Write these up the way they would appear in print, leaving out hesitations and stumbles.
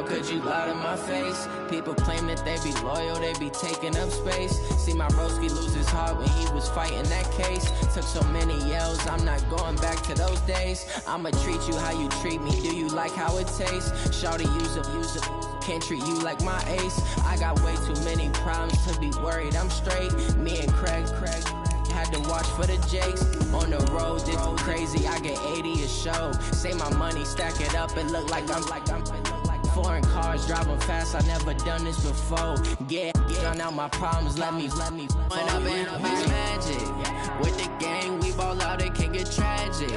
How could you lie to my face? People claim that they be loyal, they be taking up space. See my broski lose his heart when he was fighting that case. Took so many yells, I'm not going back to those days. I'ma treat you how you treat me, do you like how it tastes? Shawty, use it, can't treat you like my ace. I got way too many problems to be worried, I'm straight. Me and Craig had to watch for the Jakes. On the road, this crazy, I get 80 a show. Say my money, stack it up, and look like I'm foreign cars, driving fast, I never done this before. Get drown out my problems, let me When up in a big magic. With the gang, we ball out, it can get tragic.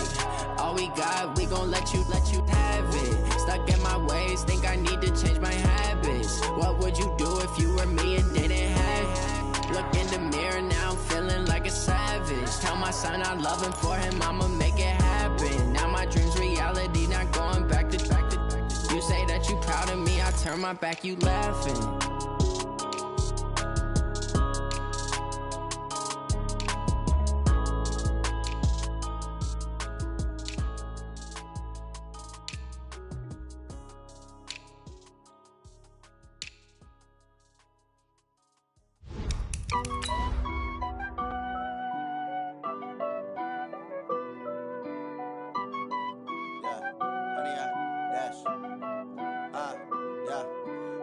All we got, we gon' let you have it. Stuck in my ways, think I need to change my habits. What would you do if you were me and didn't have it? Look in the mirror, now I'm feeling like a savage. Tell my son I love him, for him I'ma make it happen. Now my dream's reality, not going back to. You say that you proud of me, I turn my back, you laughing.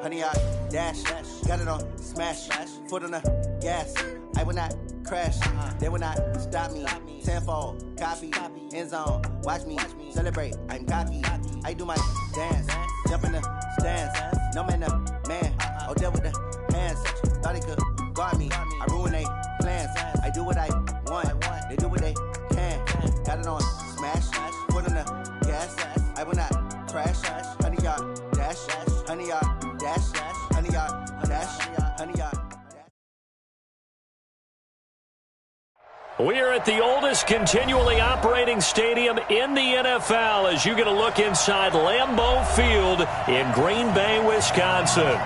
Honey, I dash, got it on smash, foot on the gas. I will not crash, they will not stop me. Tenfold, copy, end zone, watch me celebrate. I'm cocky, I do my dance, jump in the stands. No man, man, oh there with the hands. Thought he could guard me, I ruin they plans. I do what I want, they do what they can. Got it on smash, foot on the gas. I will not crash, honey, y'all dash, honey, y'all. We are at the oldest continually operating stadium in the NFL as you get a look inside Lambeau Field in Green Bay, Wisconsin.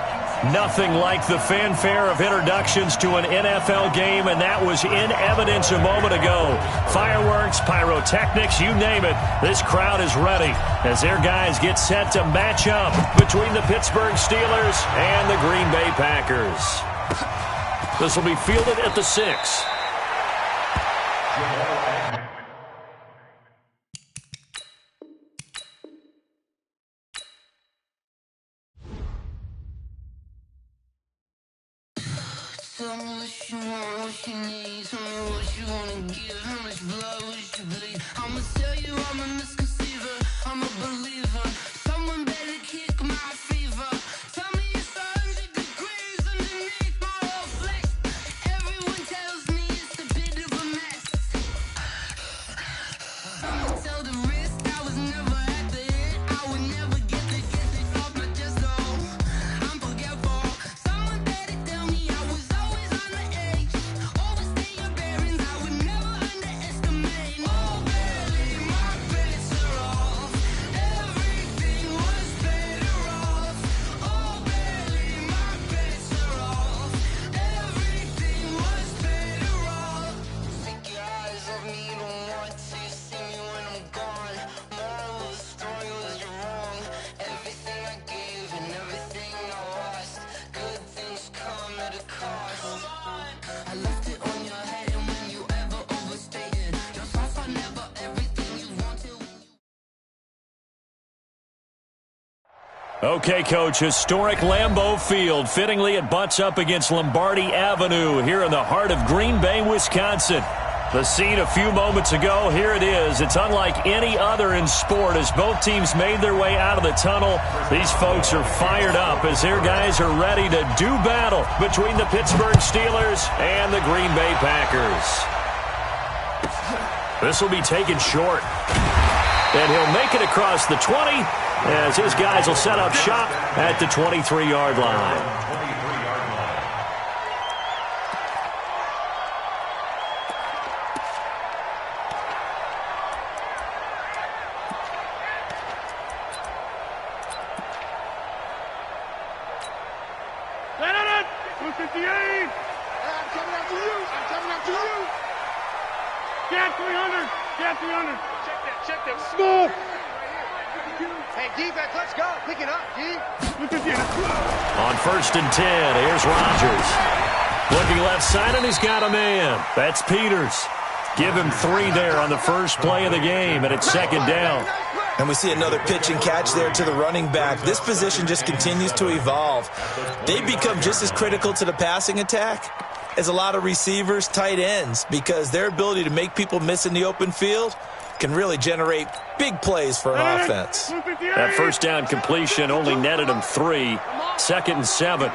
Nothing like the fanfare of introductions to an NFL game, and that was in evidence a moment ago. Fireworks, pyrotechnics, you name it. This crowd is ready as their guys get set to match up between the Pittsburgh Steelers and the Green Bay Packers. This will be fielded at the 6. Tell me what you want, what you need. Tell me what you wanna give. How much blood would you bleed? I'ma tell you I'm a misconceiver. I'm a believer. Someone better kick my fever. Tell me it's 100 degrees underneath my whole flesh. Everyone tells me it's a bit of a mess. I'ma tell the risk I was never at the end. I would never get this off my chest. Oh, I'm forgetful. Someone better tell me I was always on the edge. Overstay your bearings, I would never underestimate. Oh, barely, my bets are off. Everything was better off. Oh, barely, my bets are off. Everything was better off. Take your eyes off me, don't want to see me when I'm gone. Moral of the story was you're wrong. Everything I gave and everything I lost. Good things come at a cost. I left it on your head, and when you ever overstated yourself, I never everything you wanted. Okay, Coach, historic Lambeau Field. Fittingly, it butts up against Lombardi Avenue here in the heart of Green Bay, Wisconsin. The scene a few moments ago, here it is. It's unlike any other in sport as both teams made their way out of the tunnel. These folks are fired up as their guys are ready to do battle between the Pittsburgh Steelers and the Green Bay Packers. This will be taken short. And he'll make it across the 20 as his guys will set up shop at the 23-yard line. Get 300. Check that. Small. Hey, defense, let's go. Pick it up, D. On 1st and 10, here's Rodgers. Looking left side, and he's got a man. That's Peters. Give him 3 there on the first play of the game, and it's 2nd down. And we see another pitch and catch there to the running back. This position just continues to evolve. They become just as critical to the passing attack as a lot of receivers, tight ends, because their ability to make people miss in the open field can really generate big plays for an offense. That first down completion only netted him 3. 2nd and 7.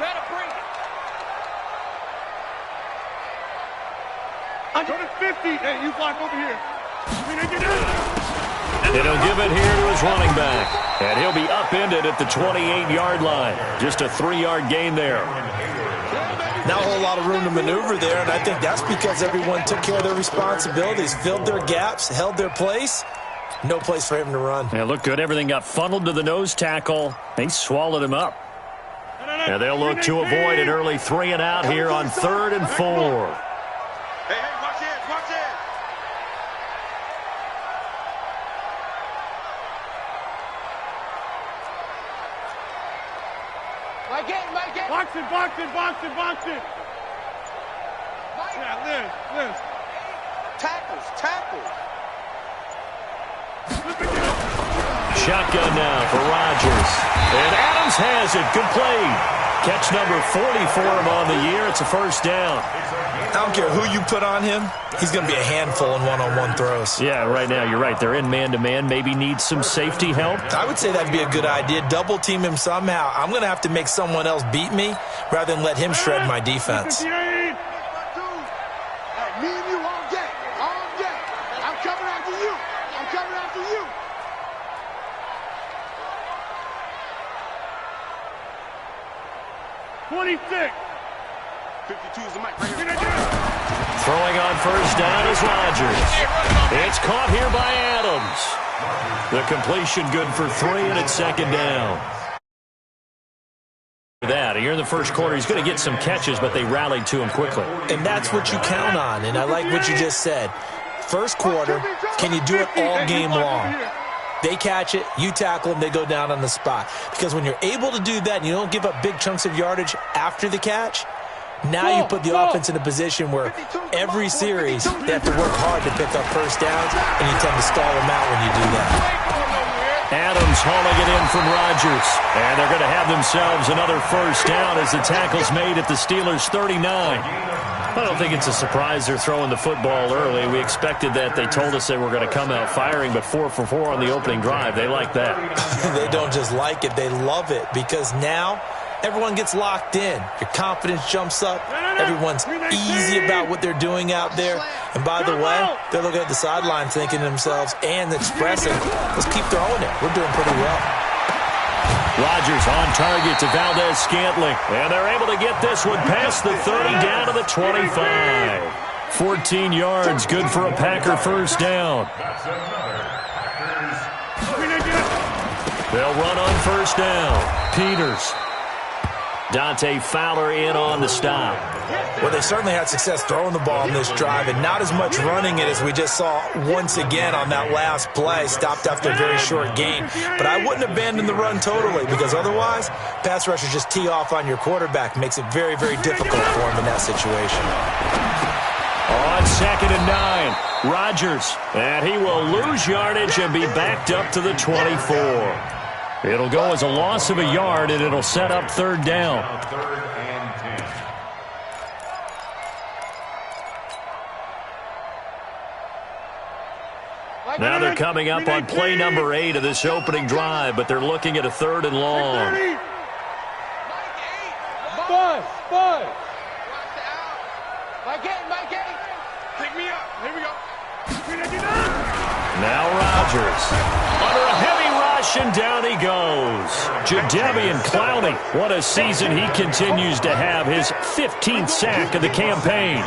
Go to 50. Hey, you block over here. And he'll give it here to his running back. And he'll be upended at the 28-yard line. Just a 3-yard gain there. Not a whole lot of room to maneuver there, and I think that's because everyone took care of their responsibilities, filled their gaps, held their place. No place for him to run. Yeah, looked good. Everything got funneled to the nose tackle. They swallowed him up. And they'll look to avoid an early 3 and out here on 3rd and 4. Hey, watch it, watch it. Mike it. Box it. Yeah, Liz. Tackles. Shotgun now for Rodgers. And Adams has it. Complete. Catch number 40 for him on the year. It's a 1st down. I don't care who you put on him. He's going to be a handful in one-on-one throws. Yeah, right now, you're right. They're in man-to-man. Maybe need some safety help. I would say that'd be a good idea. Double team him somehow. I'm going to have to make someone else beat me rather than let him shred my defense. Me and you all day. I'm coming after you. 26. 52 is the mic. Throwing on 1st down is Rodgers. It's caught here by Adams. The completion good for 3, and it's 2nd down. That here in the first quarter, he's going to get some catches, but they rallied to him quickly. And that's what you count on, and I like what you just said. First quarter, can you do it all game long? They catch it, you tackle them, they go down on the spot. Because when you're able to do that and you don't give up big chunks of yardage after the catch, now you put the offense in a position where every series they have to work hard to pick up 1st downs, and you tend to stall them out when you do that. Adams hauling it in from Rodgers. And they're going to have themselves another 1st down as the tackle's made at the Steelers' 39. I don't think it's a surprise they're throwing the football early. We expected that. They told us they were going to come out firing, but 4 for 4 on the opening drive. They like that. They don't just like it. They love it because now everyone gets locked in. Your confidence jumps up. Everyone's easy about what they're doing out there. And by the way, they're looking at the sideline thinking to themselves and expressing, let's keep throwing it. We're doing pretty well. Rodgers on target to Valdez-Scantling. And they're able to get this one past the 30 down to the 25. 14 yards, good for a Packer 1st down. They'll run on 1st down. Peters. Dante Fowler in on the stop. Well, they certainly had success throwing the ball in this drive and not as much running it as we just saw once again on that last play. Stopped after a very short gain. But I wouldn't abandon the run totally because otherwise, pass rushers just tee off on your quarterback. Makes it very, very difficult for him in that situation. On 2nd and 9, Rodgers. And he will lose yardage and be backed up to the 24. It'll go as a loss of a yard, and it'll set up 3rd down. Now they're coming up on play number 8 of this opening drive, but they're looking at a 3rd and long. Buzz. Mike 8. Pick me up. Here we go. Now Rodgers. Under a heavy rush, and down he goes. Jadeveon Clowney. What a season he continues to have. His 15th sack of the campaign.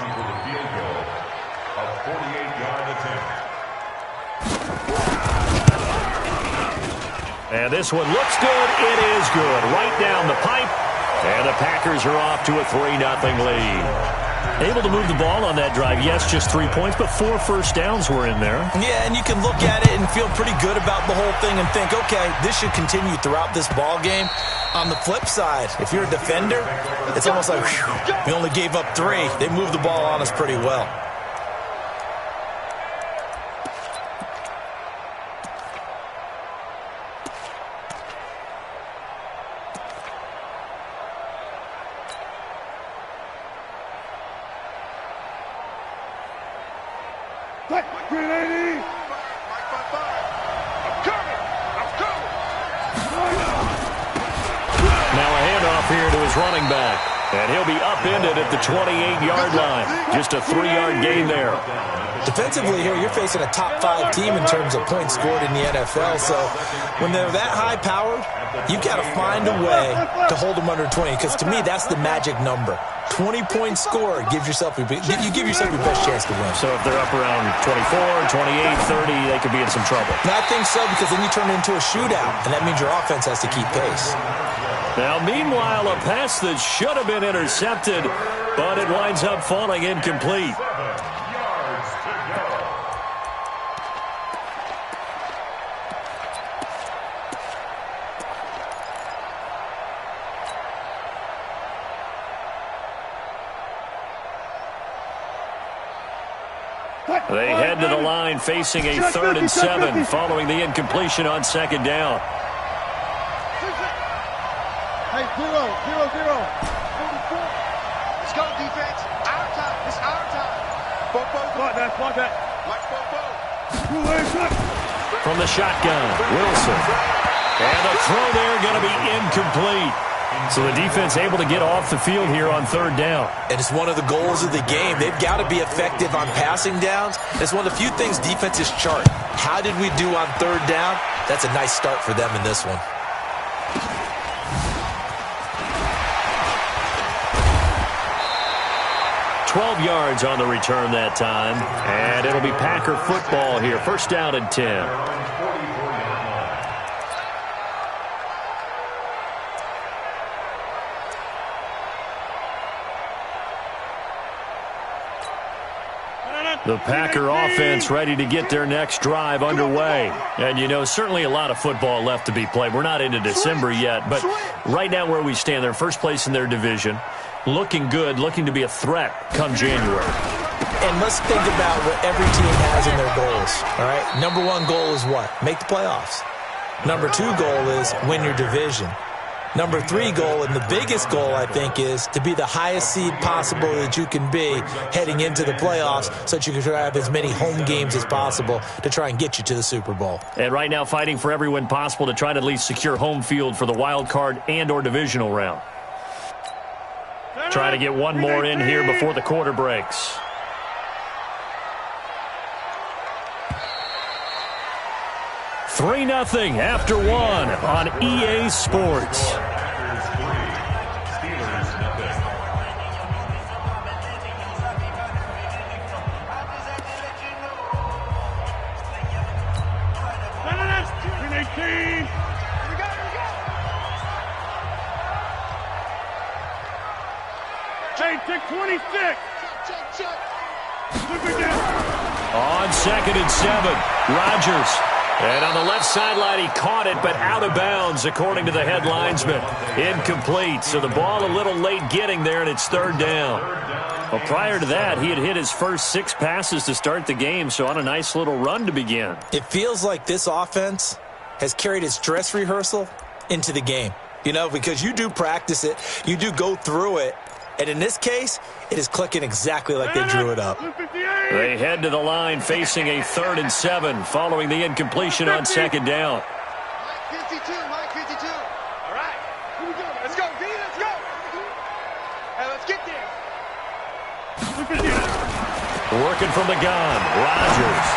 And this one looks good. It is good. Right down the pipe. And the Packers are off to a 3-0 lead. Able to move the ball on that drive. Yes, just 3 points, but 4 first downs were in there. Yeah, and you can look at it and feel pretty good about the whole thing and think, okay, this should continue throughout this ball game. On the flip side, if you're a defender, it's almost like, whew, we only gave up 3. They moved the ball on us pretty well. Running back, and he'll be upended at the 28-yard line. Just a 3-yard gain there. Defensively here, you're facing a top 5 team in terms of points scored in the NFL, so when they're that high-powered, you've got to find a way to hold them under 20, because to me, that's the magic number. 20 points scored, you give yourself your best chance to win. So if they're up around 24, 28, 30, they could be in some trouble. And I think so, because then you turn it into a shootout, and that means your offense has to keep pace. Now, meanwhile, a pass that should have been intercepted, but it winds up falling incomplete. They head to the line facing a 3rd and 7 following the incompletion on 2nd down. Hey, 0-0-0. Let's go, defense. Our time. It's our time. Block that. Watch Bo. From the shotgun, Wilson. And the throw there going to be incomplete. So the defense able to get off the field here on 3rd down. And it's one of the goals of the game. They've got to be effective on passing downs. It's one of the few things defenses chart. How did we do on 3rd down? That's a nice start for them in this one. $12 yards on the return that time. And it'll be Packer football here. 1st down and 10. The Packer offense ready to get their next drive underway. And, you know, certainly a lot of football left to be played. We're not into December yet, but right now where we stand, they're first place in their division. Looking good, looking to be a threat come January. And let's think about what every team has in their goals, all right? Number 1 goal is what? Make the playoffs. Number 2 goal is win your division. Number 3 goal, and the biggest goal, I think, is to be the highest seed possible that you can be heading into the playoffs so that you can try to have as many home games as possible to try and get you to the Super Bowl. And right now fighting for every win possible to try to at least secure home field for the wild card and or divisional round. Try to get one more in here before the quarter breaks. $3-0 after 1 on EA Sports. Take 26. Check. On 2nd and 7, Rodgers. And on the left sideline, he caught it, but out of bounds, according to the head linesman. Incomplete. So the ball a little late getting there, and it's 3rd down. Well, prior to that, he had hit his first 6 passes to start the game, so on a nice little run to begin. It feels like this offense has carried its dress rehearsal into the game. You know, because you do practice it, you do go through it, and in this case, it is clicking exactly like they drew it up. They head to the line facing a 3rd and 7 following the incompletion on 2nd down. Mike 52. All right. Here we go. Let's go, D. Let's go. Hey, let's get there. Working from the gun, Rodgers.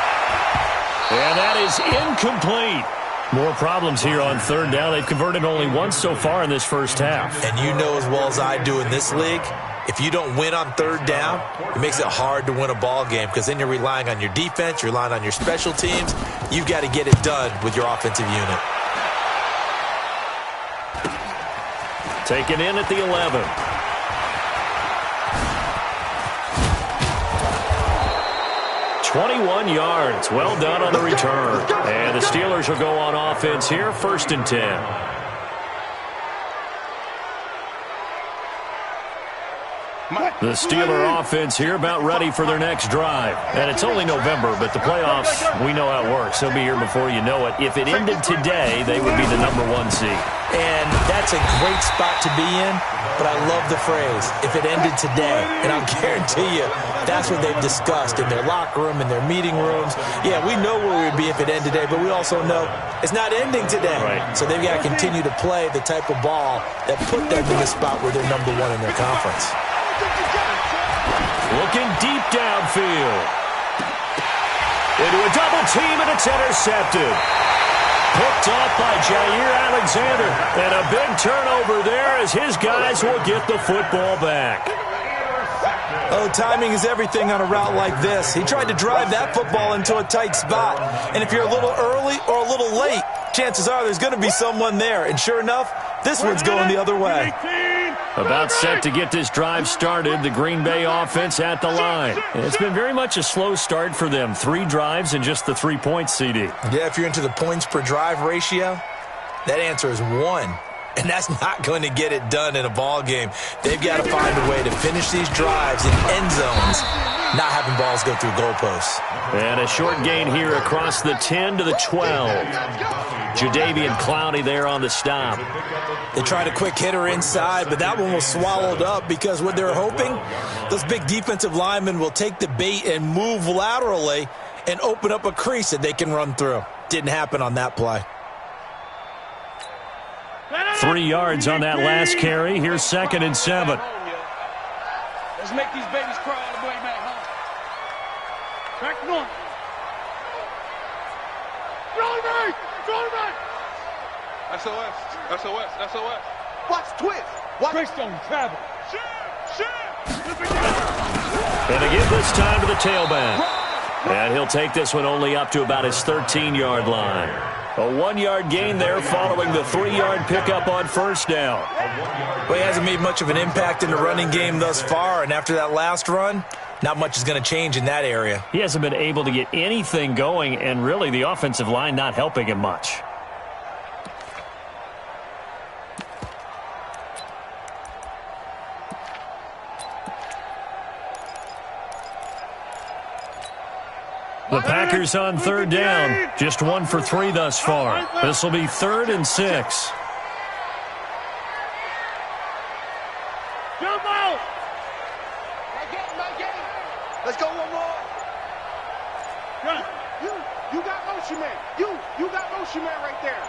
And that is incomplete. More problems here on 3rd down. They've converted only once so far in this first half. And you know as well as I do in this league, if you don't win on 3rd down, it makes it hard to win a ball game because then you're relying on your defense, you're relying on your special teams. You've got to get it done with your offensive unit. Taken in at the 11. 21 yards. Well done on the return. And the Steelers will go on offense here, 1st and 10. The Steeler offense here about ready for their next drive. And it's only November, but the playoffs, we know how it works. They'll be here before you know it. If it ended today, they would be the #1 seed. And that's a great spot to be in, but I love the phrase, if it ended today. And I'll guarantee you, that's what they've discussed in their locker room, in their meeting rooms. Yeah, we know where we'd be if it ended today, but we also know it's not ending today. Right. So they've got to continue to play the type of ball that put them in the spot where they're #1 in their conference. Looking deep downfield. Into a double team, and it's intercepted. Picked off by Jair Alexander. And a big turnover there as his guys will get the football back. Oh, timing is everything on a route like this. He tried to drive that football into a tight spot. And if you're a little early or a little late, chances are there's going to be someone there. And sure enough, this one's going the other way. About set to get this drive started, the Green Bay offense at the line. It's been very much a slow start for them. 3 drives and just the 3 points, CD. Yeah, if you're into the points per drive ratio, that answer is 1. And that's not going to get it done in a ball game. They've got to find a way to finish these drives in end zones, not having balls go through goalposts. And a short gain here across the 10 to the 12. Jadeveon Clowney there on the stop. They tried a quick hitter inside, but that one was swallowed up because what they're hoping, those big defensive linemen will take the bait and move laterally and open up a crease that they can run through. Didn't happen on that play. 3 yards on that last carry. Here's 2nd and 7. Let's make these babies cry all the way back home. Back north. SOS. SOS. SOS. Watch twist. Watch. Greystone travel. And again this time to the tailback. And he'll take this one only up to about his 13-yard line. A 1-yard gain there following the 3-yard pickup on 1st down. Well, he hasn't made much of an impact in the running game thus far, and after that last run, not much is going to change in that area. He hasn't been able to get anything going, and really the offensive line not helping him much. The Packers on 3rd down. Just 1 for 3 thus far. This will be 3rd and 6. Jump out! Let's go one more. You got motion man. You got motion man right there.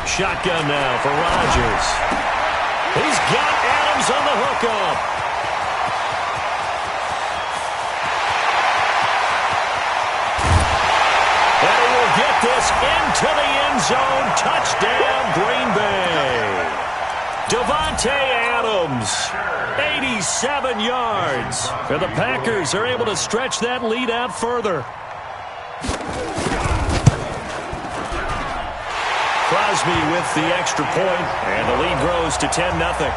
Shotgun now for Rodgers. He's got Adams on the hookup. Get this into the end zone. Touchdown, Green Bay. Davante Adams, 87 yards. And the Packers are able to stretch that lead out further. Crosby with the extra point, and the lead grows to 10-0.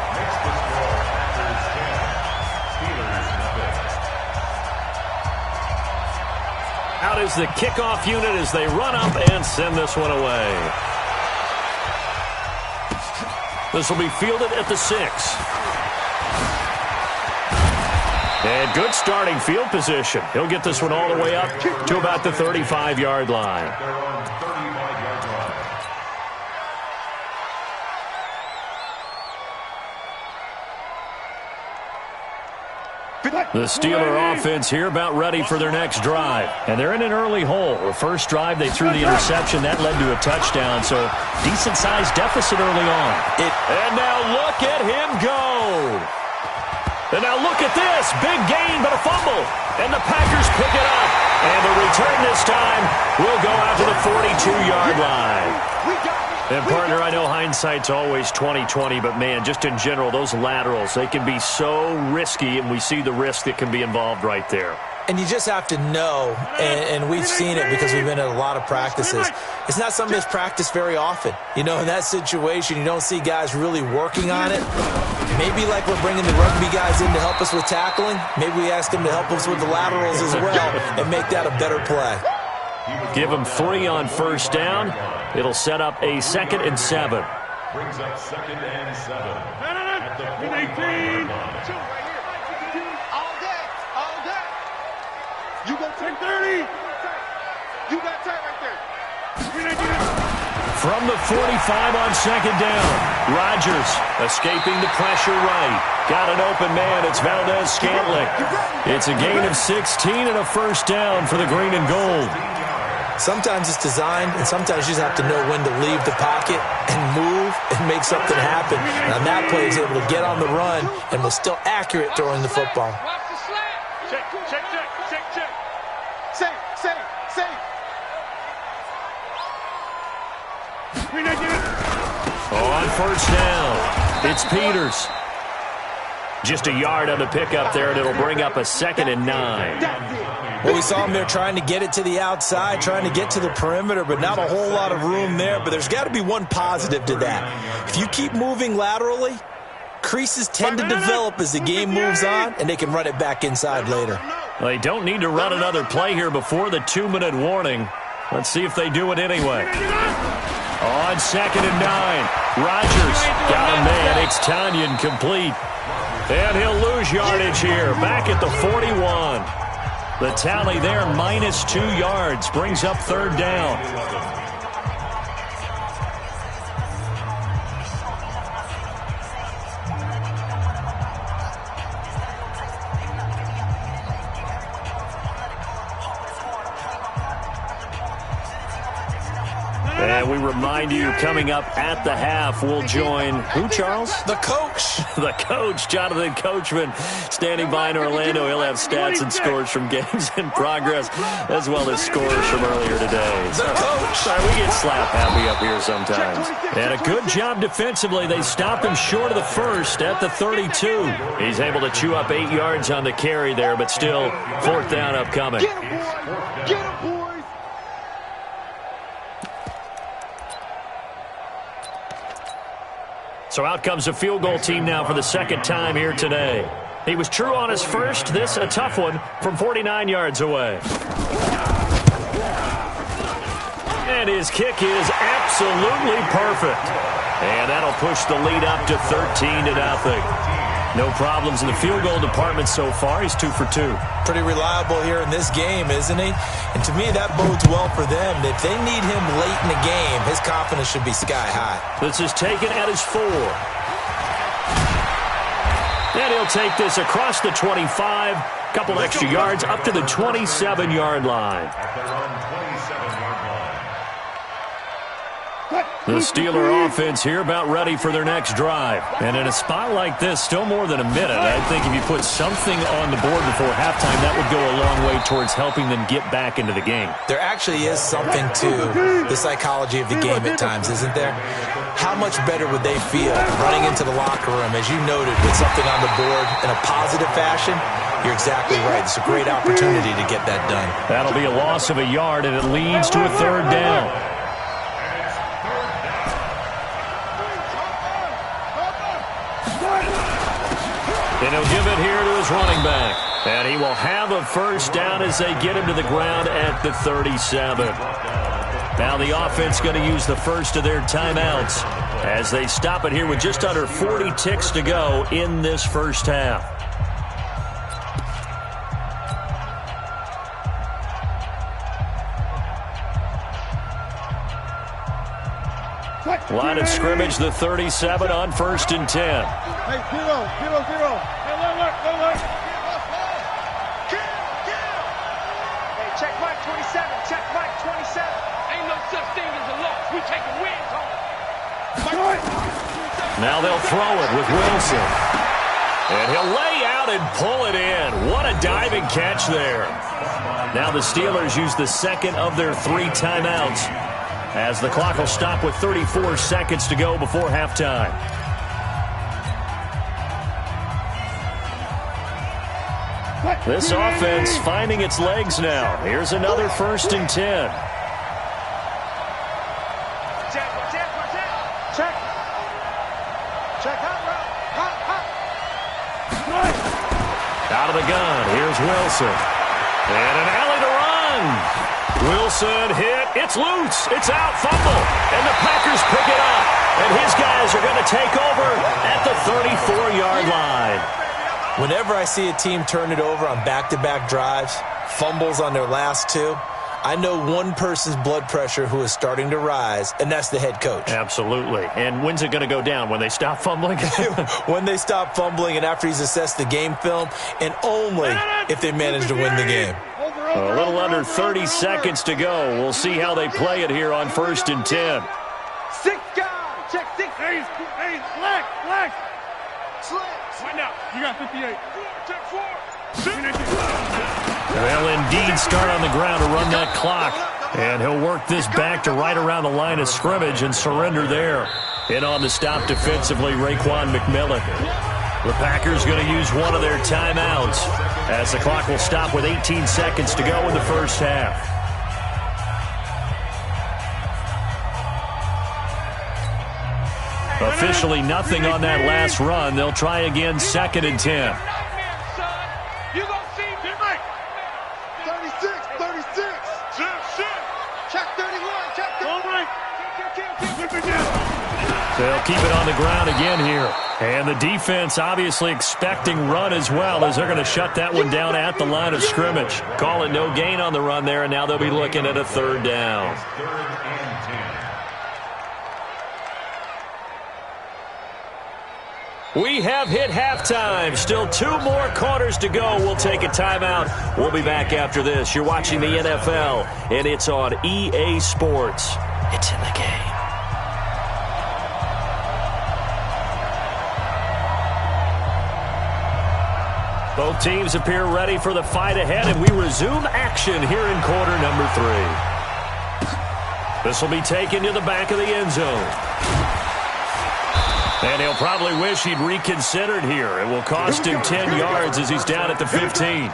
Out is the kickoff unit as they run up and send this one away. This will be fielded at the 6. And good starting field position. He'll get this one all the way up to about the 35-yard line. The Steeler offense here about ready for their next drive. And they're in an early hole. The first drive, they threw the interception. That led to a touchdown, so decent-sized deficit early on. And now look at him go. And now look at this. Big gain, but a fumble. And the Packers pick it up. And the return this time will go out to the 42-yard line. And, partner, I know hindsight's always 20/20, but, man, just in general, those laterals, they can be so risky, and we see the risk that can be involved right there. And you just have to know, and we've seen it because we've been at a lot of practices. It's not something that's practiced very often. You know, in that situation, you don't see guys really working on it. Maybe like we're bringing the rugby guys in to help us with tackling, maybe we ask them to help us with the laterals as well and make that a better play. Give them 3 on first down. It'll set up a 2nd and 7. Brings up 2nd and 7. At the 18. All day. You go 10-30. You got time right there. From the 45 on 2nd down. Rodgers escaping the pressure right. Got an open man. It's Valdez-Scantling. It's a gain of 16 and a first down for the green and gold. Sometimes it's designed, and sometimes you just have to know when to leave the pocket and move and make something happen. And on that play, he's able to get on the run and was still accurate throwing the football. Check. Safe. On first down, it's Peters. Just a yard on the pickup there, and it'll bring up a 2nd and 9. Well, we saw him there trying to get it to the outside, trying to get to the perimeter, but not a whole lot of room there. But there's got to be one positive to that. If you keep moving laterally, creases tend to develop as the game moves on, and they can run it back inside later. They don't need to run another play here before the 2-minute warning. Let's see if they do it anyway. On 2nd and 9, Rodgers got a man. It's Tanyan complete. And he'll lose yardage here, back at the 41. The tally there, -2 yards, brings up 3rd down. And we remind you, coming up at the half, we'll join who, Charles? The coach. The coach, Jonathan Coachman, standing by in Orlando. He'll have stats and scores from games in progress, as well as scores from earlier today. The coach. Sorry, we get slap happy up here sometimes. And a good job defensively. They stop him short of the first at the 32. He's able to chew up 8 yards on the carry there, but still 4th down upcoming. Get him, boys. So out comes a field goal team now for the 2nd time here today. He was true on his first. This a tough one from 49 yards away. And his kick is absolutely perfect. And that'll push the lead up to 13-0. No problems in the field goal department so far. He's 2 for 2. Pretty reliable here in this game, isn't he? And to me, that bodes well for them. If they need him late in the game, his confidence should be sky high. This is taken at his 4. And he'll take this across the 25. Couple extra yards up to the 27-yard line. The Steeler offense here about ready for their next drive. And in a spot like this, still more than a minute, I think if you put something on the board before halftime, that would go a long way towards helping them get back into the game. There actually is something to the psychology of the game at times, isn't there? How much better would they feel running into the locker room, as you noted, with something on the board in a positive fashion? You're exactly right. It's a great opportunity to get that done. That'll be a loss of a yard, and it leads to a 3rd down. And he'll give it here to his running back. And he will have a first down as they get him to the ground at the 37. Now the offense going to use the first of their timeouts as they stop it here with just under 40 ticks to go in this first half. Line of scrimmage, the 37 on 1st and 10. Hey, 0. Hey, look. Hey, check Mike 27. Check Mike 27. Ain't no such thing as a loss. We taking wins home. Now they'll throw it with Wilson. And he'll lay out and pull it in. What a diving catch there. Now the Steelers use the 2nd of their 3 timeouts, as the clock will stop with 34 seconds to go before halftime. This offense finding its legs now. Here's another 1st and 10. Check. Out of the gun. Here's Wilson. And an alley to run. Wilson hit. It's loose. It's out. Fumble. And the Packers pick it up. And his guys are going to take over at the 34-yard line. Whenever I see a team turn it over on back-to-back drives, fumbles on their last two, I know one person's blood pressure who is starting to rise, and that's the head coach. Absolutely. And when's it going to go down? When they stop fumbling? When they stop fumbling and after he's assessed the game film, and only if they manage to win the game. A little under 30 seconds to go. We'll see how they play it here on 1st and 10. 6 guys. Check 6. Hey, flex. Right now. You got 58. Check 4. They'll indeed start on the ground to run that clock. And he'll work this back to right around the line of scrimmage and surrender there. In on the stop defensively, Raekwon McMillan. The Packers going to use one of their timeouts as the clock will stop with 18 seconds to go in the first half. Officially nothing on that last run. They'll try again, 2nd and 10. You gonna see me? 36. Check 31. Check 31. They'll keep it on the ground again here. And the defense obviously expecting run as well, as they're going to shut that one down at the line of scrimmage. Call it no gain on the run there, and now they'll be looking at a 3rd down. We have hit halftime. Still 2 more quarters to go. We'll take a timeout. We'll be back after this. You're watching the NFL, and it's on EA Sports. It's in the game. Both teams appear ready for the fight ahead, and we resume action here in quarter number 3. This will be taken to the back of the end zone. And he'll probably wish he'd reconsidered here. It will cost him 10 yards as he's down at the 15.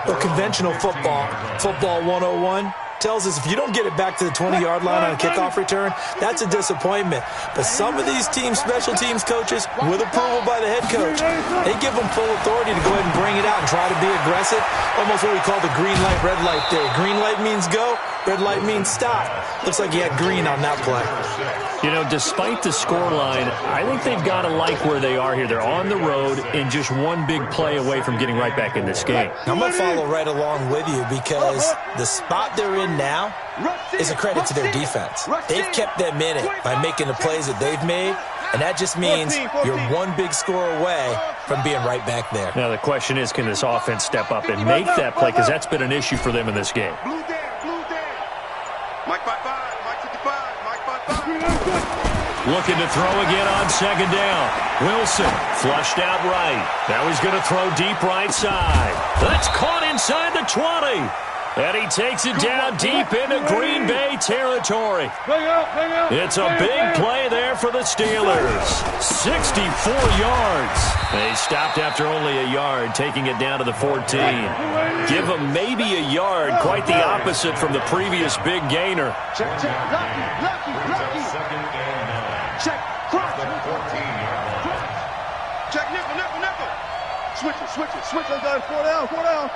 Well, conventional football 101, tells us if you don't get it back to the 20-yard line on a kickoff return, that's a disappointment. But some of these teams, special teams coaches, with approval by the head coach, they give them full authority to go ahead and bring it out and try to be aggressive. Almost what we call the green light, red light theory. Green light means go, red light means stop. Looks like he had green on that play. You know, despite the scoreline, I think they've got to like where they are here. They're on the road and just one big play away from getting right back in this game. I'm going to follow right along with you because the spot they're in now is a credit to their defense. They've kept them in it by making the plays that they've made, and that just means you're one big score away from being right back there. Now, the question is, can this offense step up and make that play? Because that's been an issue for them in this game. Mike 5-5, Mike 55, Mike 5-5. Looking to throw again on 2nd down. Wilson flushed out right. Now he's going to throw deep right side. That's caught inside the 20. And he takes it down deep into Green Bay territory. It's a big play there for the Steelers. 64 yards. They stopped after only a yard, taking it down to the 14. Give them maybe a yard, quite the opposite from the previous big gainer. Check. Check. Cross. Check. Nickel. Switch it. 4 down.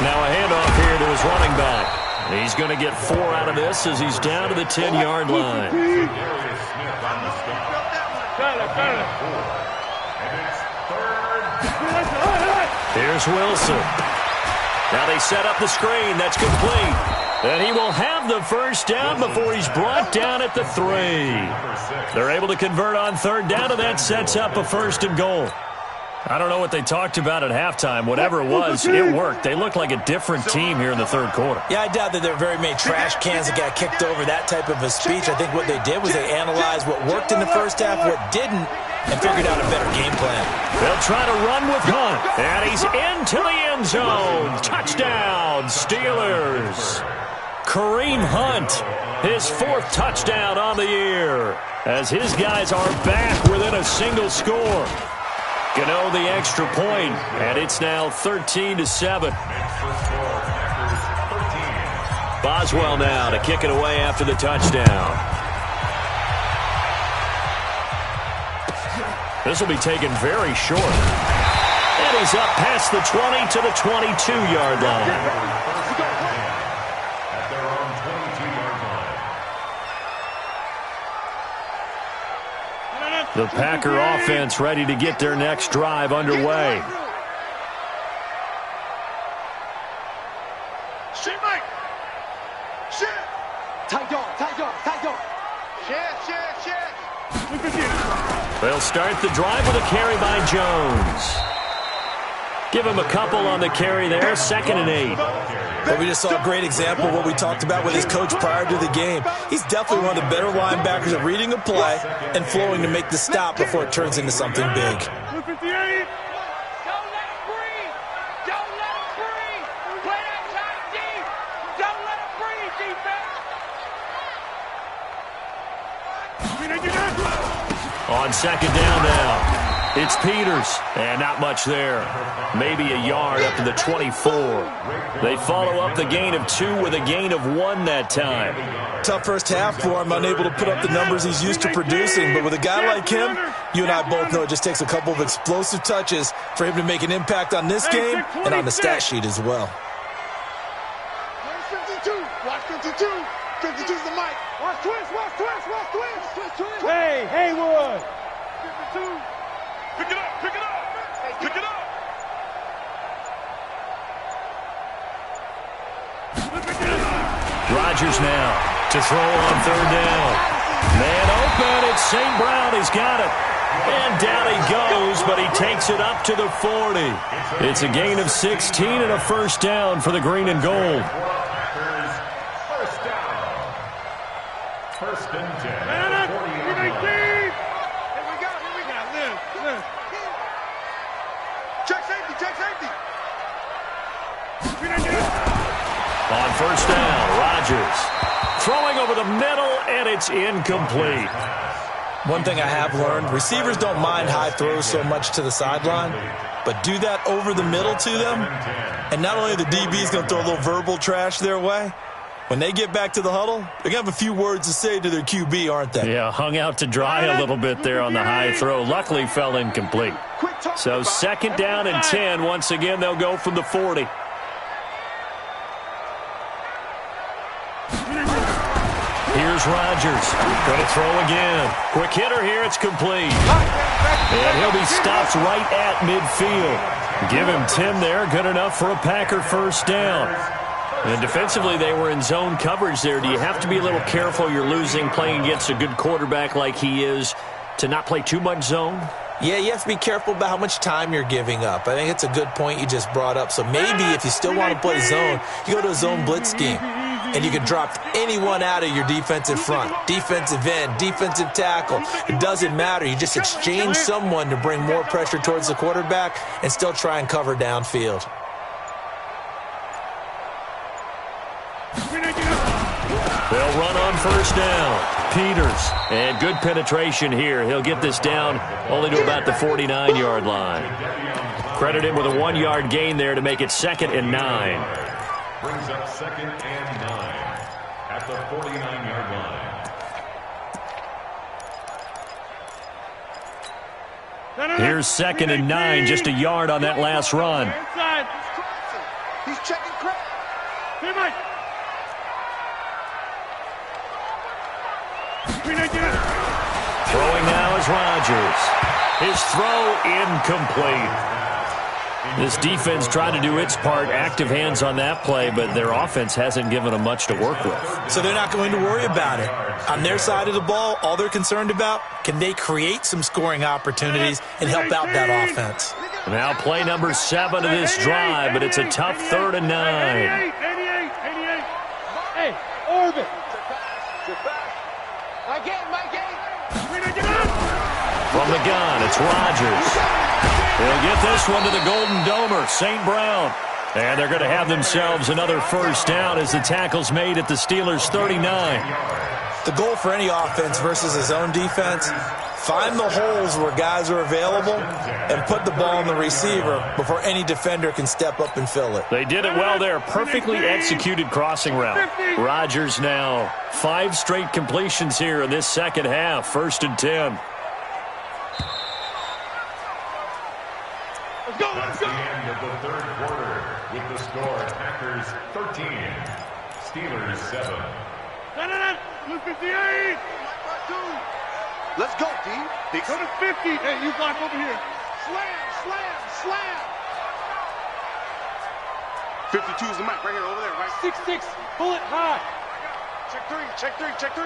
Now a handoff here to his running back. He's going to get 4 out of this as he's down to the 10-yard line. Here's Wilson. Now they set up the screen. That's complete. And he will have the first down before he's brought down at the 3. They're able to convert on 3rd down, and that sets up a 1st and goal. I don't know what they talked about at halftime. Whatever it was, it worked. They look like a different team here in the 3rd quarter. Yeah, I doubt that there are very many trash cans that got kicked over, that type of a speech. I think what they did was they analyzed what worked in the first half, what didn't, and figured out a better game plan. They'll try to run with Hunt, and he's into the end zone. Touchdown, Steelers. Kareem Hunt, his 4th touchdown on the year, as his guys are back within a single score. Gano the extra point, and it's now 13-7. Boswell now to kick it away after the touchdown. This will be taken very short. And he's up past the 20 to the 22-yard line. The Packer offense ready to get their next drive underway. Shit, Mike. Shit. Tight dog. Shit. They'll start the drive with a carry by Jones. Give him a couple on the carry there, 2nd and 8. But we just saw a great example of what we talked about with his coach prior to the game. He's definitely one of the better linebackers at reading a play and flowing to make the stop before it turns into something big. 58. Don't let him breathe. Don't let him breathe. Play that tight deep. Don't let him breathe, defense. On 2nd down now, it's Peters, and not much there. Maybe a yard up to the 24. They follow up the gain of 2 with a gain of 1 that time. Tough first half for him, unable to put up the numbers he's used to producing. But with a guy like him, you and I both know it just takes a couple of explosive touches for him to make an impact on this game and on the stat sheet as well. 52. Watch 52. 52's the mic. Watch twist. Hey, Haywood. 52. Pick it up. Rodgers now to throw on 3rd down. Man open, it's St. Brown. He's got it. And down he goes, but he takes it up to the 40. It's a gain of 16 and a 1st down for the green and gold. First and 10. Check safety. On 1st down, Rodgers throwing over the middle, and it's incomplete. One thing I have learned, receivers don't mind high throws so much to the sideline, but do that over the middle to them, and not only are the DBs going to throw a little verbal trash their way, when they get back to the huddle, they're going to have a few words to say to their QB, aren't they? Yeah, hung out to dry a little bit there on the high throw. Luckily fell incomplete. So 2nd down and 10. Once again, they'll go from the 40. Here's Rodgers. Going to throw again. Quick hitter here. It's complete. And he'll be stopped right at midfield. Give him 10 there. Good enough for a Packer 1st down. And defensively, they were in zone coverage there. Do you have to be a little careful? You're losing, playing against a good quarterback like he is, to not play too much zone? Yeah, you have to be careful about how much time you're giving up. I think it's a good point you just brought up. So maybe if you still want to play zone, you go to a zone blitz scheme. And you can drop anyone out of your defensive front, defensive end, defensive tackle. It doesn't matter. You just exchange someone to bring more pressure towards the quarterback and still try and cover downfield. They'll run on 1st down. Peters. And good penetration here. He'll get this down only to about the 49-yard line. Credit him with a 1-yard gain there to make it 2nd and 9. Brings up 2nd and 9 at the 49-yard line. Here's 2nd and 9, just a yard on that last run. Inside. He's checking crap. Hey, Mike. Throwing now is Rodgers. His throw incomplete. This defense tried to do its part, active hands on that play, but their offense hasn't given them much to work with. So they're not going to worry about it. On their side of the ball, all they're concerned about, can they create some scoring opportunities and help out that offense? Now play number 7 of this drive, but it's a tough 3rd and 9. 88. Hey, orbit. From the gun, it's Rodgers. He'll get this one to the Golden Domer, St. Brown. And they're going to have themselves another first down as the tackle's made at the Steelers' 39. The goal for any offense versus his own defense, find the holes where guys are available and put the ball on the receiver before any defender can step up and fill it. They did it well there. Perfectly executed crossing route. Rodgers now 5 straight completions here in this second half. 1st and 10. That's the end of the third quarter with the score Packers 13, Steelers 7. 58. Let's go, D. Go to 50. Hey, you block over here. Slam, slam, slam. 52 is the mic right here, over there, right? 6-6. Pull it high. Check 3, check 3, check 3.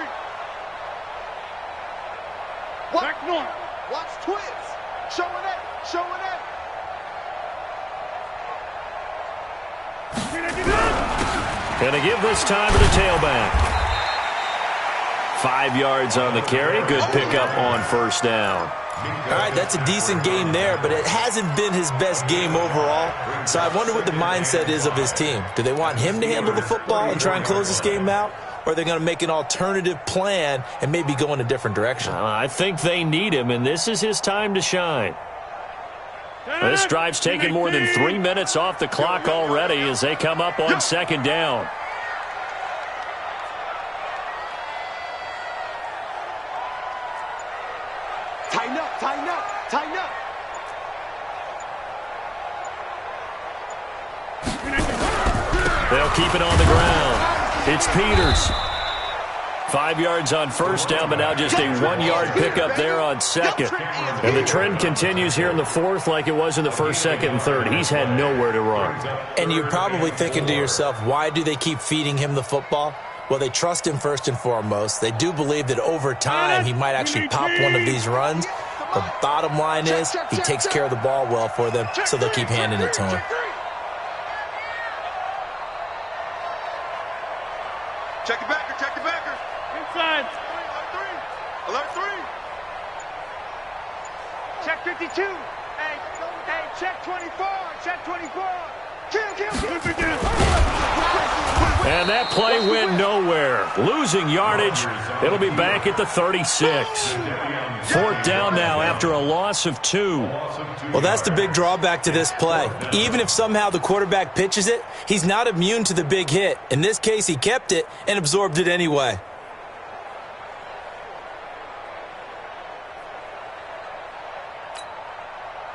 What? Back north. Watch twins. Showing it, showing it. Going to give this time to the tailback. 5 yards on the carry. Good pickup on first down. All right, that's a decent game there, but it hasn't been his best game overall. So I wonder what the mindset is of his team. Do they want him to handle the football and try and close this game out? Or are they going to make an alternative plan and maybe go in a different direction? I think they need him, and this is his time to shine. This drive's taken more than 3 minutes off the clock already as they come up on second down. Tighten up, tighten up, tighten up. They'll keep it on the ground. It's Peters. 5 yards on first down, but now just a 1-yard pickup there on second. And the trend continues here in the fourth like it was in the first, second, and third. He's had nowhere to run. And you're probably thinking to yourself, why do they keep feeding him the football? Well, they trust him first and foremost. They do believe that over time he might actually pop one of these runs. The bottom line is he takes care of the ball well for them, so they'll keep handing it to him. Check the backer, check the backer. Inside. Alert 3. Check 52. Hey, check 24. Check 24. Kill. And that play went nowhere. Losing yardage. It'll be back at the 36. 4th down now after a loss of 2. Well, that's the big drawback to this play. Even if somehow the quarterback pitches it, he's not immune to the big hit. In this case, he kept it and absorbed it anyway.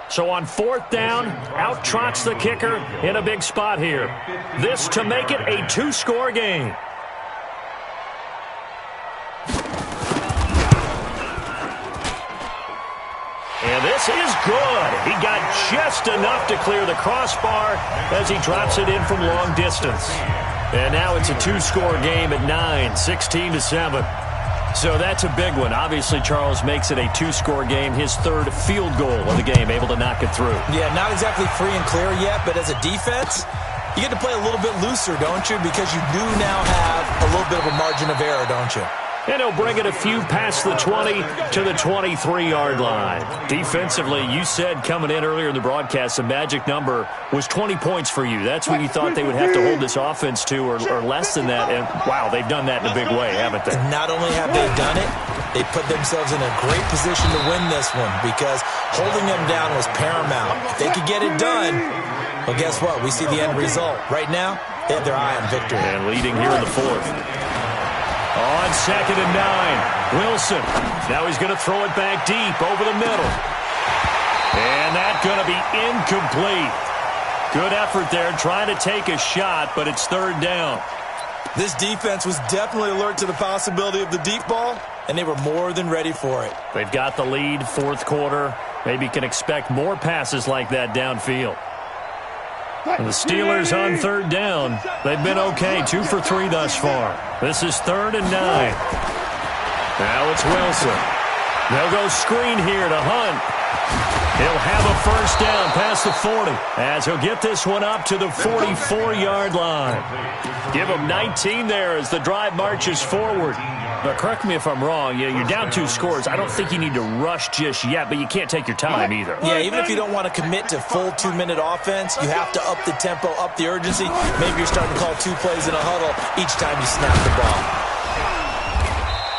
So on 4th down, out trots the kicker in a big spot here. This to make it a 2-score game. And this is good. He got just enough to clear the crossbar as he drops it in from long distance. And now it's a 2-score game at 9, 16-7. So that's a big one. Obviously, Charles makes it a 2-score game, his 3rd field goal of the game, able to knock it through. Yeah, not exactly free and clear yet, but as a defense, you get to play a little bit looser, don't you? Because you do now have a little bit of a margin of error, don't you? And he'll bring it a few past the 20 to the 23-yard line. Defensively, you said coming in earlier in the broadcast, the magic number was 20 points for you. That's what you thought they would have to hold this offense to, or less than that. And, wow, they've done that in a big way, haven't they? And not only have they done it, they put themselves in a great position to win this one because holding them down was paramount. If they could get it done, well, guess what? We see the end result. Right now, they have their eye on victory. And leading here in the 4th. On 2nd and 9, Wilson. Now he's going to throw it back deep over the middle. And that's going to be incomplete. Good effort there trying to take a shot, but it's 3rd down. This defense was definitely alert to the possibility of the deep ball, and they were more than ready for it. They've got the lead, 4th quarter. Maybe can expect more passes like that downfield. And the Steelers on 3rd down. They've been okay, 2 for 3 thus far. This is 3rd and 9. Now it's Wilson. They'll go screen here to Hunt. He'll have a first down past the 40 as he'll get this one up to the 44-yard line. Give him 19 there as the drive marches forward. But correct me if I'm wrong, you're down 2 scores. I don't think you need to rush just yet, but you can't take your time either. Yeah, even if you don't want to commit to full 2-minute offense, you have to up the tempo, up the urgency. Maybe you're starting to call 2 plays in a huddle each time you snap the ball.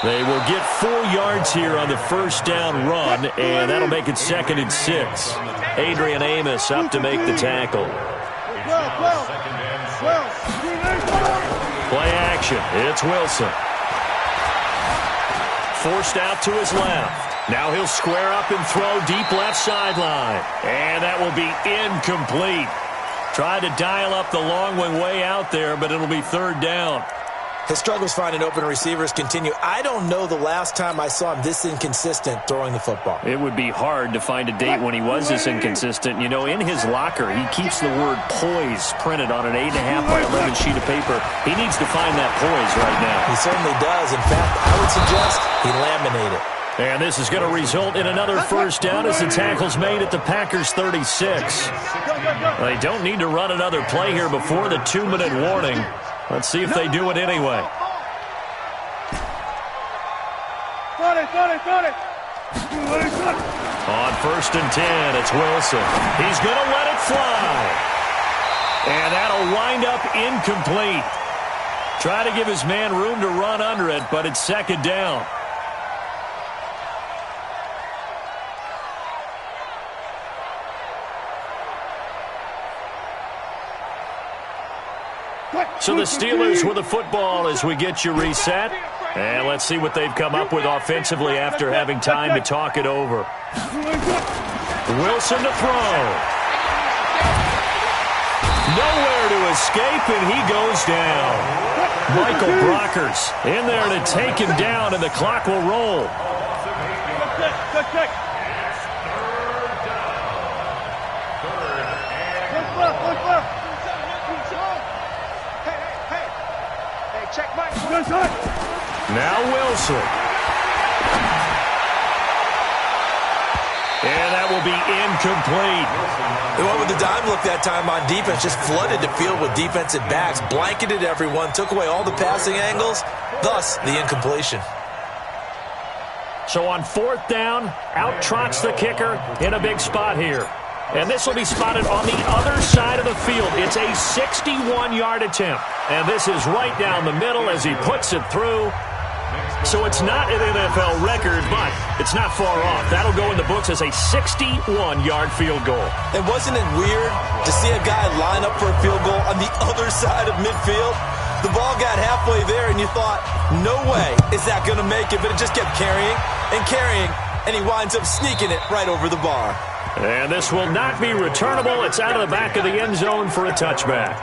They will get 4 yards here on the first down run, and that'll make it 2nd and 6. Adrian Amos up to make the tackle. Play action. It's Wilson. Forced out to his left. Now he'll square up and throw deep left sideline. And that will be incomplete. Tried to dial up the long way out there, but it'll be 3rd down. His struggles finding open receivers continue. I don't know the last time I saw him this inconsistent throwing the football. It would be hard to find a date when he was this inconsistent. You know, in his locker, he keeps the word poise printed on an 8.5 by 11 sheet of paper. He needs to find that poise right now. He certainly does. In fact, I would suggest he laminate it. And this is going to result in another first down as the tackle's made at the Packers' 36. They don't need to run another play here before the 2-minute warning. Let's see if they do it anyway. On 1st and 10, it's Wilson. He's going to let it fly. And that'll wind up incomplete. Try to give his man room to run under it, but it's 2nd down. So the Steelers with the football as we get you reset. And let's see what they've come up with offensively after having time to talk it over. Wilson to throw. Nowhere to escape, and he goes down. Michael Brockers in there to take him down, and the clock will roll. Now Wilson. And that will be incomplete. They went with the dime look that time on defense, just flooded the field with defensive backs, blanketed everyone, took away all the passing angles, thus the incompletion. So on 4th down, out trots the kicker in a big spot here. And this will be spotted on the other side of the field. It's a 61-yard attempt. And this is right down the middle as he puts it through. So it's not an NFL record, but it's not far off. That'll go in the books as a 61-yard field goal. And wasn't it weird to see a guy line up for a field goal on the other side of midfield? The ball got halfway there, and you thought, no way is that going to make it. But it just kept carrying and carrying, and he winds up sneaking it right over the bar. And this will not be returnable. It's out of the back of the end zone for a touchback.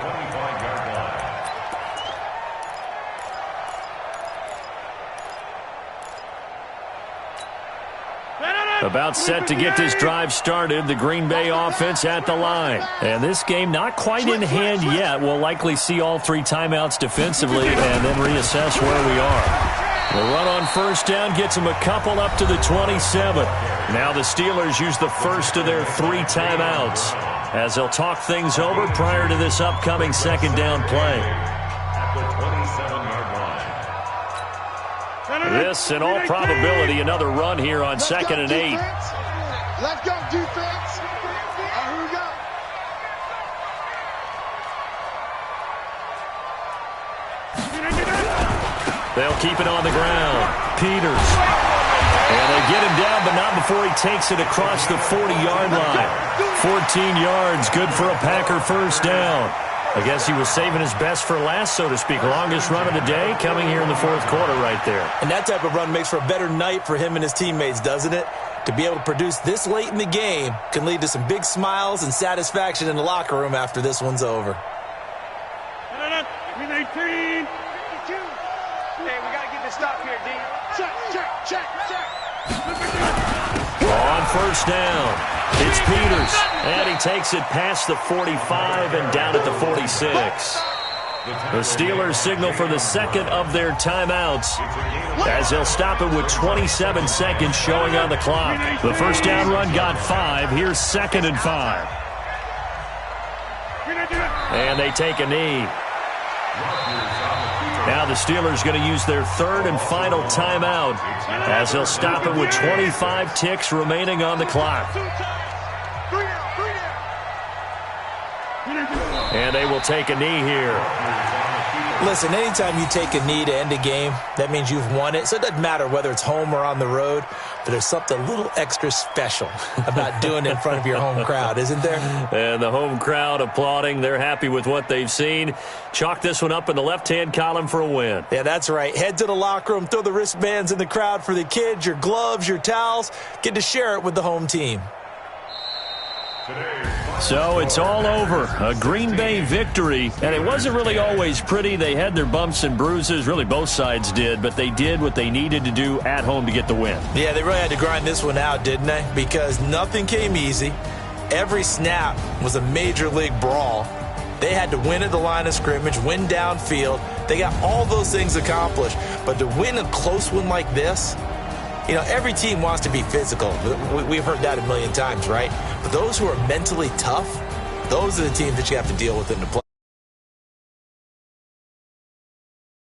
About set to get this drive started, the Green Bay offense at the line. And this game not quite in hand yet. We'll likely see all 3 timeouts defensively and then reassess where we are. The run on 1st down gets them a couple up to the 27. Now the Steelers use the first of their 3 timeouts as they'll talk things over prior to this upcoming 2nd down play. At the 27-yard line. This, in all probability, another run here on 2nd and 8. Let's go, defense. Here we go. They'll keep it on the ground. Peters. And they get him down, but not before he takes it across the 40-yard line. 14 yards, good for a Packer first down. I guess he was saving his best for last, so to speak. Longest run of the day coming here in the 4th quarter right there. And that type of run makes for a better night for him and his teammates, doesn't it? To be able to produce this late in the game can lead to some big smiles and satisfaction in the locker room after this one's over. 18. Hey, we got to get this stop here, D. Check. On 1st down, it's Peters. And he takes it past the 45 and down at the 46. The Steelers signal for the second of their timeouts as they'll stop it with 27 seconds showing on the clock. The first down run got 5. Here's 2nd and 5. And they take a knee. Now the Steelers going to use their third and final timeout as they'll stop it with 25 ticks remaining on the clock. And they will take a knee here. Listen, anytime you take a knee to end a game, that means you've won it. So it doesn't matter whether it's home or on the road, but there's something a little extra special about doing it in front of your home crowd, isn't there? And the home crowd applauding. They're happy with what they've seen. Chalk this one up in the left-hand column for a win. Yeah, that's right. Head to the locker room, throw the wristbands in the crowd for the kids, your gloves, your towels. Get to share it with the home team. So it's all over. A Green Bay victory. And it wasn't really always pretty. They had their bumps and bruises. Really, both sides did. But they did what they needed to do at home to get the win. Yeah, they really had to grind this one out, didn't they? Because nothing came easy. Every snap was a major league brawl. They had to win at the line of scrimmage, win downfield. They got all those things accomplished. But to win a close one like this, you know, every team wants to be physical. We've heard that a million times, right? But those who are mentally tough, those are the teams that you have to deal with in the play.